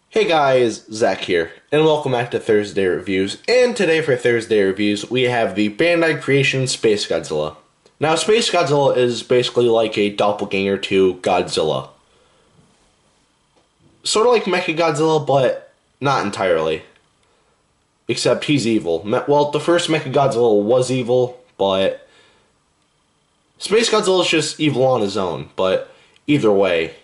Hey guys, Zach here, and welcome back to Thursday Reviews. And today for Thursday Reviews, we have the Bandai Creation Spacegodzilla. Now, Spacegodzilla is basically like a doppelganger to Godzilla. Sort of like Mechagodzilla, but not entirely. Except he's evil. Well, the first Mechagodzilla was evil, but Spacegodzilla is just evil on his own. But either way,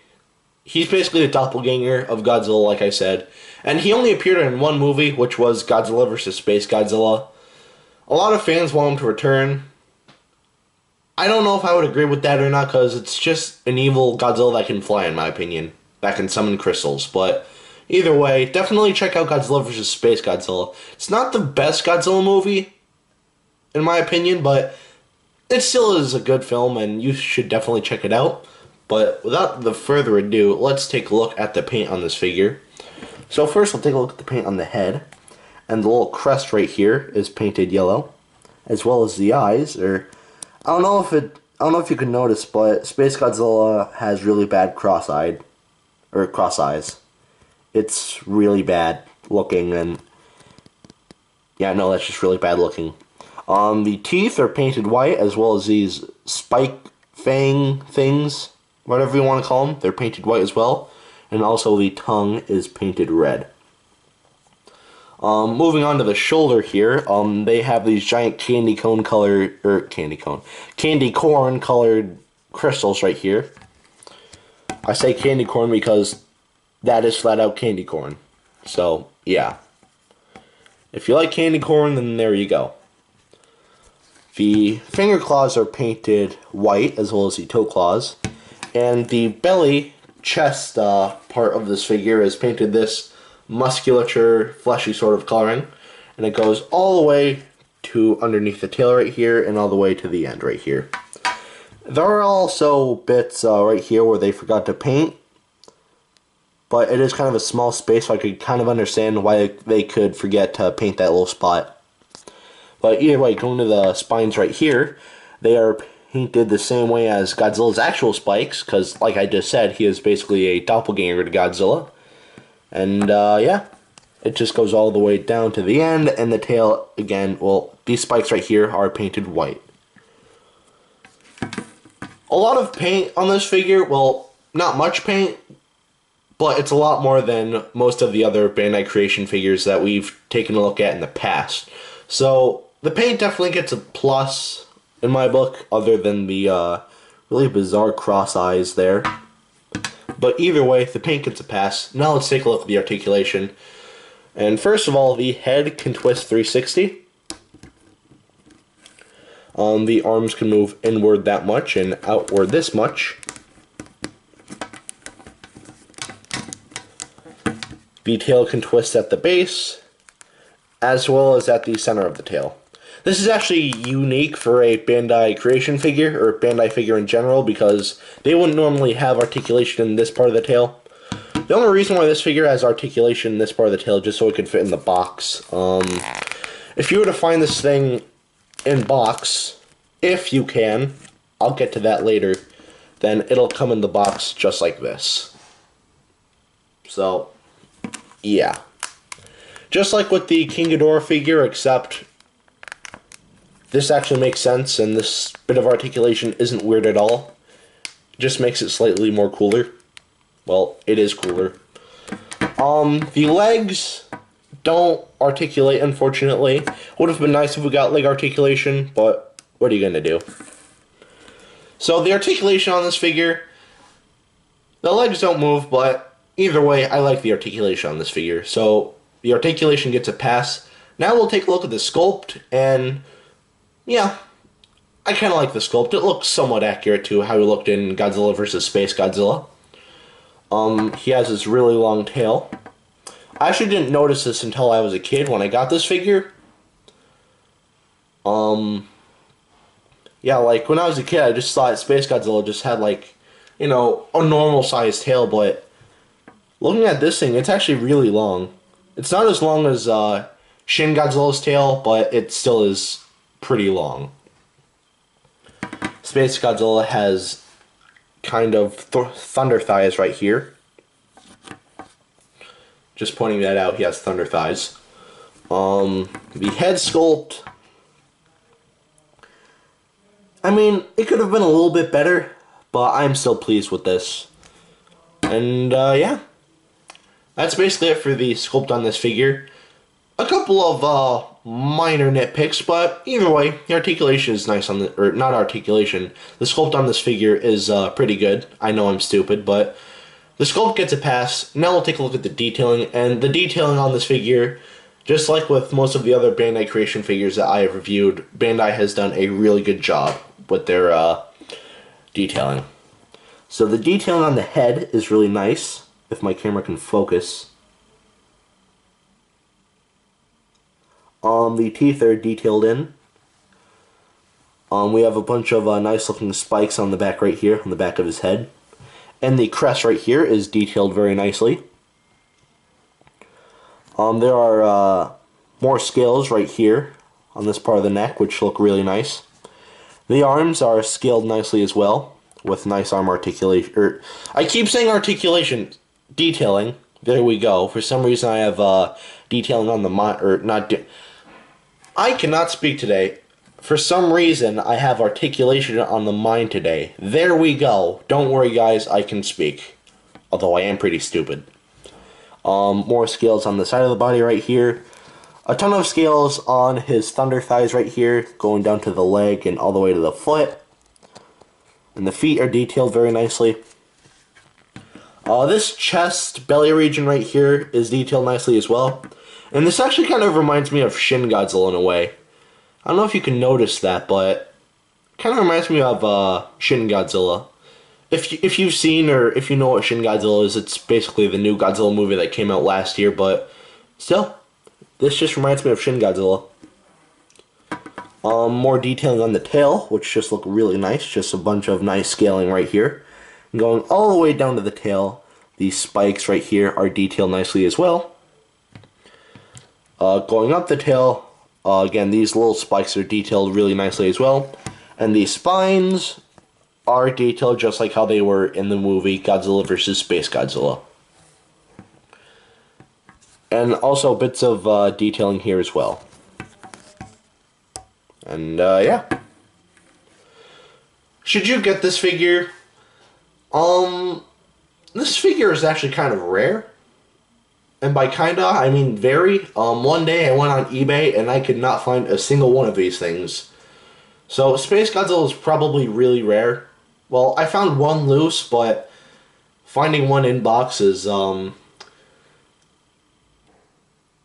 he's basically a doppelganger of Godzilla, like I said. And he only appeared in one movie, which was Godzilla vs. Spacegodzilla. A lot of fans want him to return. I don't know if I would agree with that or not, because it's just an evil Godzilla that can fly, in my opinion. That can summon crystals. But either way, definitely check out Godzilla vs. Spacegodzilla. It's not the best Godzilla movie, in my opinion, but it still is a good film, and you should definitely check it out. But without the further ado, let's take a look at the paint on this figure. So first, we'll take a look at the paint on the head, and the little crest right here is painted yellow, as well as the eyes. I don't know if you can notice, but Spacegodzilla has really bad cross eyes. It's really bad looking, and yeah, no, that's just really bad looking. The teeth are painted white, as well as these spike fang things. Whatever you want to call them, they're painted white as well. And also the tongue is painted red. Moving on to the shoulder here, they have these giant candy corn colored crystals right here. I say candy corn because that is flat out candy corn. So, yeah. If you like candy corn, then there you go. The finger claws are painted white, as well as the toe claws. And the belly, chest part of this figure is painted this musculature, fleshy sort of coloring. And it goes all the way to underneath the tail right here and all the way to the end right here. There are also bits right here where they forgot to paint. But it is kind of a small space, so I could kind of understand why they could forget to paint that little spot. But either way, going to the spines right here, they are painted the same way as Godzilla's actual spikes, because, like I just said, he is basically a doppelganger to Godzilla. And, yeah, it just goes all the way down to the end, and the tail, again, well, these spikes right here are painted white. A lot of paint on this figure, well, not much paint, but it's a lot more than most of the other Bandai Creation figures that we've taken a look at in the past. So, the paint definitely gets a plus in my book, other than the really bizarre cross eyes there. But either way, the paint gets a pass. Now let's take a look at the articulation. And first of all, the head can twist 360. The arms can move inward that much and outward this much. The tail can twist at the base, as well as at the center of the tail. This is actually unique for a Bandai Creation figure, or Bandai figure in general, because they wouldn't normally have articulation in this part of the tail. The only reason why this figure has articulation in this part of the tail is just so it could fit in the box. If you were to find this thing in box, if you can, I'll get to that later, then it'll come in the box just like this. So, yeah. Just like with the King Ghidorah figure, except this actually makes sense, and this bit of articulation isn't weird at all. It just makes it slightly more cooler. Well, it is cooler. The legs don't articulate, unfortunately. Would have been nice if we got leg articulation, but what are you going to do? So the articulation on this figure, the legs don't move, but either way, I like the articulation on this figure. So the articulation gets a pass. Now we'll take a look at the sculpt, and yeah, I kind of like the sculpt. It looks somewhat accurate to how he looked in Godzilla vs. Spacegodzilla. He has this really long tail. I actually didn't notice this until I was a kid when I got this figure. Yeah, like, when I was a kid, I just thought Spacegodzilla just had, like, you know, a normal-sized tail, but looking at this thing, it's actually really long. It's not as long as Shin Godzilla's tail, but it still is pretty long. Spacegodzilla has kind of thunder thighs right here. Just pointing that out, he has thunder thighs. The head sculpt, I mean, it could have been a little bit better, but I'm still pleased with this. And, yeah. That's basically it for the sculpt on this figure. A couple of, minor nitpicks, but either way, the articulation is nice on the, or not articulation, the sculpt on this figure is, pretty good. I know I'm stupid, but the sculpt gets a pass. Now we'll take a look at the detailing, and the detailing on this figure, just like with most of the other Bandai Creation figures that I have reviewed, Bandai has done a really good job with their detailing. So the detailing on the head is really nice, if my camera can focus. The teeth are detailed in. We have a bunch of nice looking spikes on the back right here, on the back of his head. And the crest right here is detailed very nicely. There are more scales right here on this part of the neck, which look really nice. The arms are scaled nicely as well, with nice arm articulation. I keep saying articulation, detailing. There we go. For some reason, I have detailing on the I cannot speak today. For some reason, I have articulation on the mind today. There we go. Don't worry, guys. I can speak, although I am pretty stupid. More scales on the side of the body right here. A ton of scales on his thunder thighs right here, going down to the leg and all the way to the foot. And the feet are detailed very nicely. This chest, belly region right here is detailed nicely as well. And this actually kind of reminds me of Shin Godzilla in a way. I don't know if you can notice that, but it kind of reminds me of Shin Godzilla. If you've seen or if you know what Shin Godzilla is, it's basically the new Godzilla movie that came out last year, but still, this just reminds me of Shin Godzilla. More detailing on the tail, which just look really nice. Just a bunch of nice scaling right here. And going all the way down to the tail, these spikes right here are detailed nicely as well. Going up the tail, again, these little spikes are detailed really nicely as well. And these spines are detailed just like how they were in the movie Godzilla vs. Spacegodzilla. And also bits of detailing here as well. And, yeah. Should you get this figure? This figure is actually kind of rare. And by kinda, I mean very. One day I went on eBay and I could not find a single one of these things. So Spacegodzilla is probably really rare. Well, I found one loose, but finding one in box is,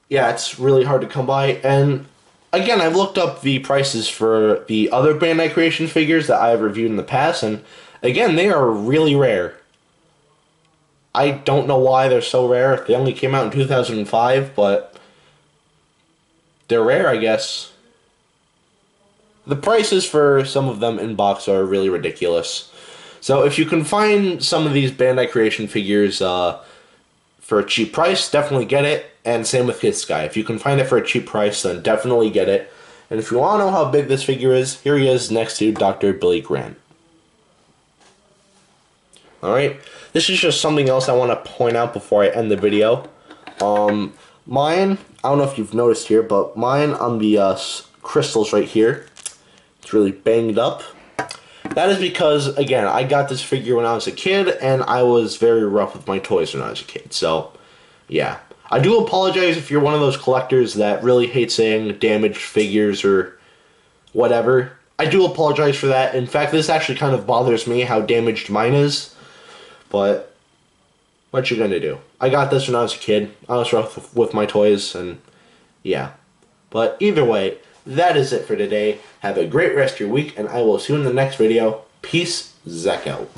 yeah, it's really hard to come by. And again, I've looked up the prices for the other Bandai Creation figures that I have reviewed in the past, and again, they are really rare. I don't know why they're so rare. They only came out in 2005, but they're rare, I guess. The prices for some of them in box are really ridiculous. So if you can find some of these Bandai Creation figures for a cheap price, definitely get it. And same with this guy. If you can find it for a cheap price, then definitely get it. And if you want to know how big this figure is, here he is next to Dr. Billy Grant. Alright, this is just something else I want to point out before I end the video. Mine, I don't know if you've noticed here, but mine on the crystals right here, it's really banged up. That is because, again, I got this figure when I was a kid, and I was very rough with my toys when I was a kid, so, yeah. I do apologize if you're one of those collectors that really hate saying damaged figures or whatever. I do apologize for that. In fact, this actually kind of bothers me how damaged mine is. But what you gonna do? I got this when I was a kid. I was rough with my toys, and yeah. But either way, that is it for today. Have a great rest of your week, and I will see you in the next video. Peace, Zach out.